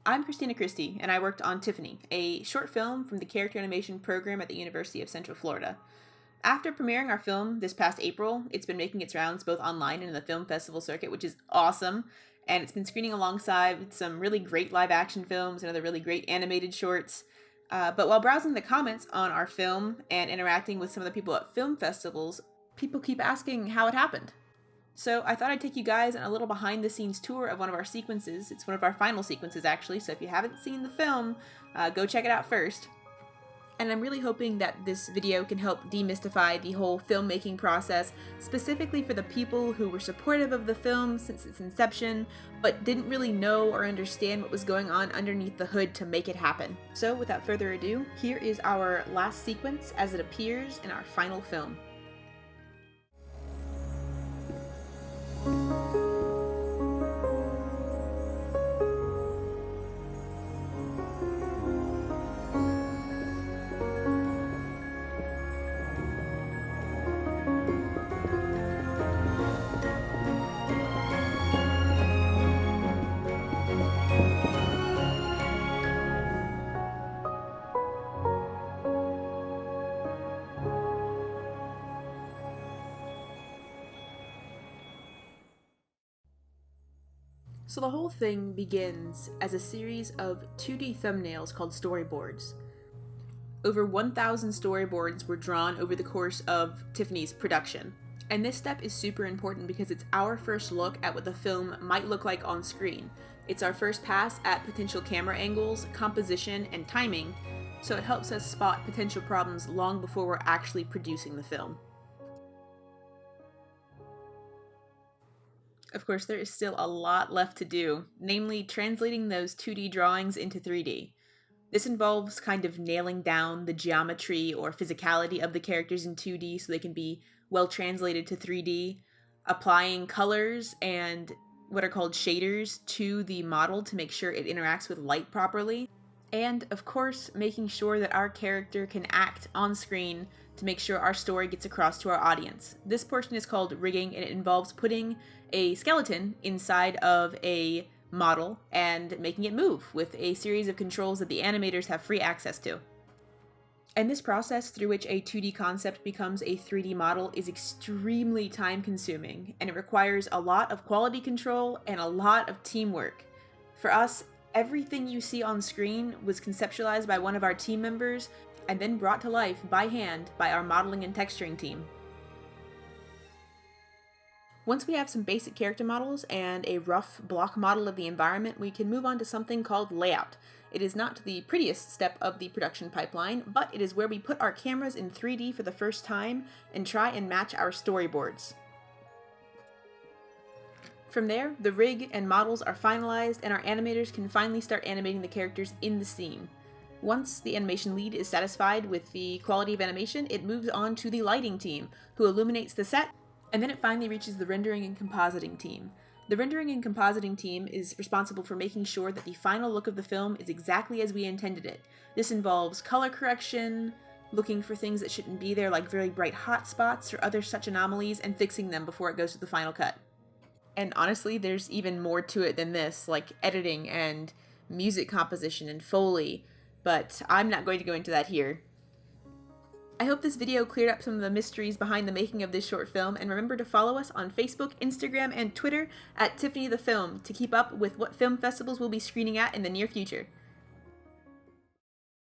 I'm Christina Christie, and I worked on Tiffany, a short film from the character animation program at the University of Central Florida. After premiering our film this past April, it's been making its rounds both online and in the film festival circuit, which is awesome. And it's been screening alongside some really great live action films and other really great animated shorts. But while browsing the comments on our film and interacting with some of the people at film festivals, people keep asking how it happened. So I thought I'd take you guys on a little behind the scenes tour of one of our sequences. It's one of our final sequences, actually, so if you haven't seen the film, go check it out first. And I'm really hoping that this video can help demystify the whole filmmaking process, specifically for the people who were supportive of the film since its inception, but didn't really know or understand what was going on underneath the hood to make it happen. So without further ado, here is our last sequence as it appears in our final film. So the whole thing begins as a series of 2D thumbnails called storyboards. Over 1,000 storyboards were drawn over the course of Tiffany's production. And this step is super important because it's our first look at what the film might look like on screen. It's our first pass at potential camera angles, composition, and timing, so it helps us spot potential problems long before we're actually producing the film. Of course, there is still a lot left to do, namely translating those 2D drawings into 3D. This involves kind of nailing down the geometry or physicality of the characters in 2D so they can be well translated to 3D, applying colors and what are called shaders to the model to make sure it interacts with light properly, and of course making sure that our character can act on screen to make sure our story gets across to our audience. This portion is called rigging, and it involves putting a skeleton inside of a model and making it move with a series of controls that the animators have free access to. And this process through which a 2D concept becomes a 3D model is extremely time consuming, and it requires a lot of quality control and a lot of teamwork. For us, everything you see on screen was conceptualized by one of our team members and then brought to life by hand by our modeling and texturing team. Once we have some basic character models and a rough block model of the environment, we can move on to something called layout. It is not the prettiest step of the production pipeline, but it is where we put our cameras in 3D for the first time and try and match our storyboards. From there, the rig and models are finalized and our animators can finally start animating the characters in the scene. Once the animation lead is satisfied with the quality of animation, it moves on to the lighting team, who illuminates the set, and then it finally reaches the rendering and compositing team. The rendering and compositing team is responsible for making sure that the final look of the film is exactly as we intended it. This involves color correction, looking for things that shouldn't be there like very bright hot spots or other such anomalies, and fixing them before it goes to the final cut. And honestly, there's even more to it than this, like editing and music composition and Foley, but I'm not going to go into that here. I hope this video cleared up some of the mysteries behind the making of this short film, and remember to follow us on Facebook, Instagram, and Twitter at Tiffany the Film to keep up with what film festivals we'll be screening at in the near future.